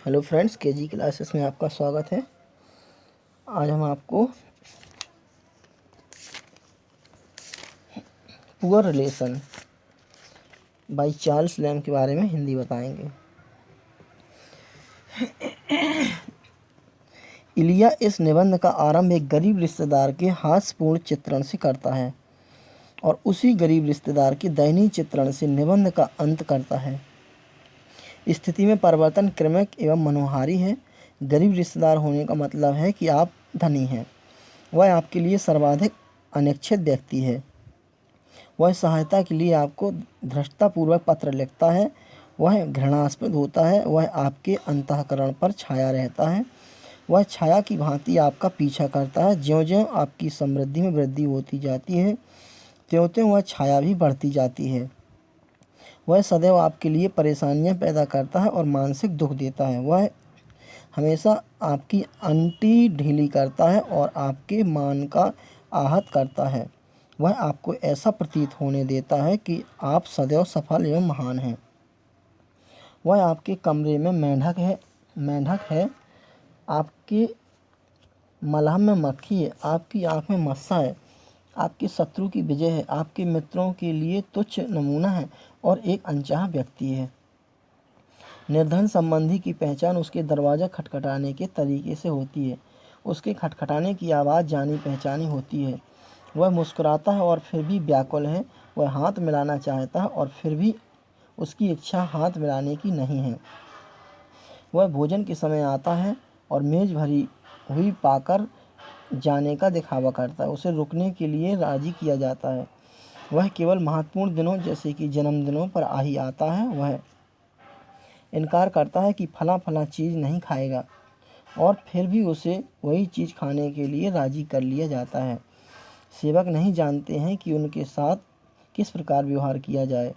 Hello friends, KG classes में आपका स्वागत है। आज हम आपको poor relation by Charles Lamb के बारे में हिंदी बताएंगे। इलिया इस निबंध का आरंभ एक गरीब रिश्तेदार के हास्यपूर्ण चित्रण से करता है और उसी गरीब रिश्तेदार के दयनीय चित्रण से निबंध का अंत करता है। स्थिति में परिवर्तन क्रमिक एवं मनोहारी है। गरीब रिश्तेदार होने का मतलब है कि आप धनी हैं। वह आपके लिए सर्वाधिक अनिच्छित व्यक्ति है। वह सहायता के लिए आपको धृष्टतापूर्वक पत्र लिखता है। वह घृणास्पद होता है। वह आपके अंतःकरण पर छाया रहता है। वह छाया की भांति आपका पीछा करता है। ज्यों-ज्यों आपकी समृद्धि में वृद्धि होती जाती है, त्यों-त्यों वह छाया भी बढ़ती जाती है। वह सदैव आपके लिए परेशानियां पैदा करता है और मानसिक दुख देता है। वह हमेशा आपकी अंटी ढीली करता है और आपके मान का आहत करता है। वह आपको ऐसा प्रतीत होने देता है कि आप सदैव सफल एवं महान हैं। वह आपके कमरे में मेंढक है, आपके मलहम में मक्खी है, आपकी आँख में मस्सा है, आपके शत्रु की विजय है, आपके मित्रों के लिए तुच्छ नमूना है और एक अनचाहा व्यक्ति है। निर्धन संबंधी की पहचान उसके दरवाज़ा खटखटाने के तरीके से होती है। उसके खटखटाने की आवाज़ जानी पहचानी होती है। वह मुस्कुराता है और फिर भी व्याकुल है। वह हाथ मिलाना चाहता है और फिर भी उसकी इच्छा हाथ मिलाने की नहीं है। वह भोजन के समय आता है और मेज़ भरी हुई पाकर जाने का दिखावा करता है। उसे रुकने के लिए राजी किया जाता है। वह केवल महत्वपूर्ण दिनों जैसे कि जन्मदिनों पर ही आता है। वह इनकार करता है कि फला चीज़ नहीं खाएगा और फिर भी उसे वही चीज़ खाने के लिए राजी कर लिया जाता है। सेवक नहीं जानते हैं कि उनके साथ किस प्रकार व्यवहार किया जाए।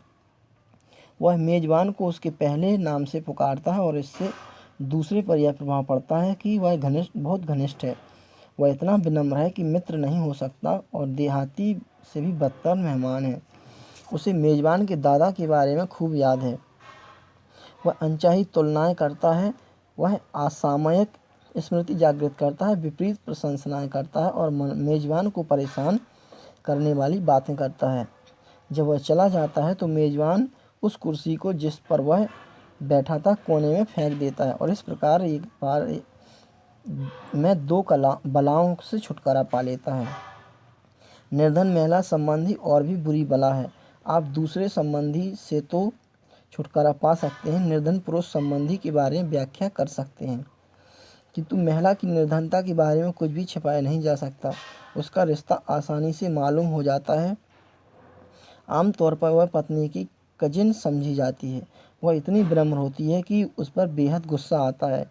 वह मेज़बान को उसके पहले नाम से पुकारता है और इससे दूसरे पर यह प्रभाव पड़ता है कि वह बहुत घनिष्ठ है। वह इतना विनम्र है कि मित्र नहीं हो सकता और देहाती से भी बदतर मेहमान है। उसे मेज़बान के दादा के बारे में खूब याद है। वह अनचाही तुलनाएं करता है। वह असामयिक स्मृति जागृत करता है, विपरीत प्रशंसनाएं करता है और मेज़बान को परेशान करने वाली बातें करता है। जब वह चला जाता है तो मेज़बान उस कुर्सी को जिस पर वह बैठा था कोने में फेंक देता है और इस प्रकार एक बार में दो बलाओं से छुटकारा पा लेता है। निर्धन महिला संबंधी और भी बुरी बला है। आप दूसरे संबंधी से तो छुटकारा पा सकते हैं, निर्धन पुरुष संबंधी के बारे में व्याख्या कर सकते हैं, किंतु महिला की निर्धनता के बारे में कुछ भी छिपाया नहीं जा सकता। उसका रिश्ता आसानी से मालूम हो जाता है। आमतौर पर वह पत्नी की कजिन समझी जाती है। वह इतनी विनम्र होती है कि उस पर बेहद गुस्सा आता है।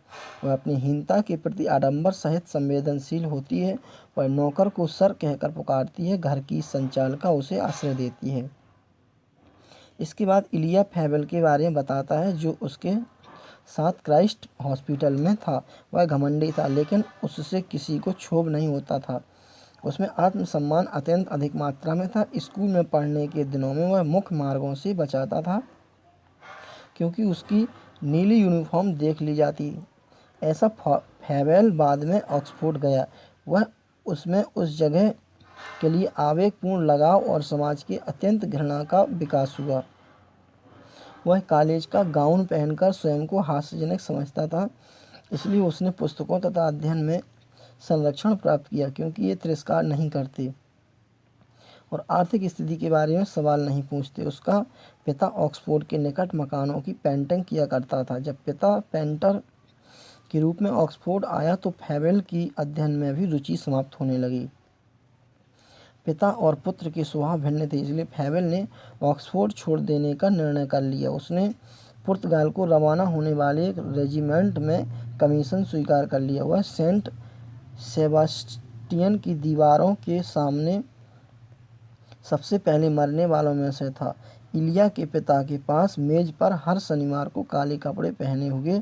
वह अपनी हीनता के प्रति आडंबर सहित संवेदनशील होती है। वह नौकर को सर कहकर पुकारती है। घर की संचालिका उसे आश्रय देती है। इसके बाद इलिया फैबल के बारे में बताता है, जो उसके साथ क्राइस्ट हॉस्पिटल में था। वह घमंडी था, लेकिन उससे किसी को क्षोभ नहीं होता था। उसमें आत्मसम्मान अत्यंत अधिक मात्रा में था। स्कूल में पढ़ने के दिनों में वह मुख्य मार्गों से बचाता था, क्योंकि उसकी नीली यूनिफॉर्म देख ली जाती। ऐसा फैबल बाद में ऑक्सफोर्ड गया। वह उसमें उस जगह के लिए आवेगपूर्ण लगाव और समाज की अत्यंत घृणा का विकास हुआ। वह कॉलेज का गाउन पहनकर स्वयं को हास्यजनक समझता था, इसलिए उसने पुस्तकों तथा अध्ययन में संरक्षण प्राप्त किया, क्योंकि ये तिरस्कार नहीं करते और आर्थिक स्थिति के बारे में सवाल नहीं पूछते। उसका पिता ऑक्सफोर्ड के निकट मकानों की पेंटिंग किया करता था। जब पिता पेंटर के रूप में ऑक्सफोर्ड आया तो फैबल की अध्ययन में भी रुचि समाप्त होने लगी। पिता और पुत्र के स्वभाव भिन्न थे, इसलिए फैबल ने ऑक्सफोर्ड छोड़ देने का निर्णय कर लिया। उसने पुर्तगाल को रवाना होने वाले एक रेजिमेंट में कमीशन स्वीकार कर लिया। वह सेंट सेबास्टियन की दीवारों के सामने सबसे पहले मरने वालों में से था। इलिया के पिता के पास मेज पर हर शनिवार को काले कपड़े पहने हुए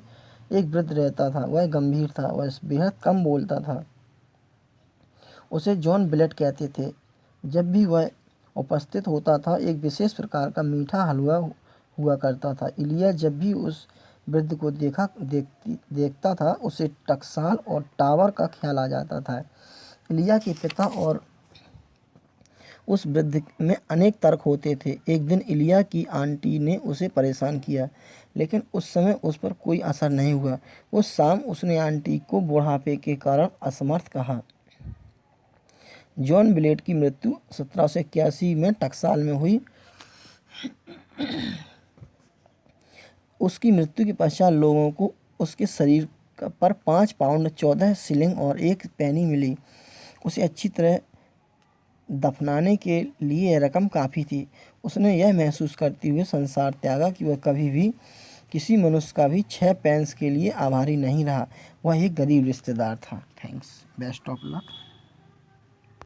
एक वृद्ध रहता था। वह गंभीर था। वह बेहद कम बोलता था। उसे जॉन बिलेट कहते थे। जब भी वह उपस्थित होता था, एक विशेष प्रकार का मीठा हलवा हुआ करता था। इलिया जब भी उस वृद्ध को देखता था उसे टकसाल और टावर का ख्याल आ जाता था। इलिया के पिता और उस वृद्ध में अनेक तर्क होते थे। एक दिन इलिया की आंटी ने उसे परेशान किया, लेकिन उस समय उस पर कोई असर नहीं हुआ। उस शाम उसने आंटी को बुढ़ापे के कारण असमर्थ कहा। जॉन ब्लेड की मृत्यु 1781 में टकसाल में हुई। उसकी मृत्यु के पश्चात लोगों को उसके शरीर पर 5 पाउंड 14 शिलिंग और 1 पेनी मिली। उसे अच्छी तरह दफनाने के लिए यह रकम काफ़ी थी। उसने यह महसूस करते हुए संसार त्यागा कि वह कभी भी किसी मनुष्य का भी 6 पेंस के लिए आभारी नहीं रहा। वह एक गरीब रिश्तेदार था। Thanks, best of luck.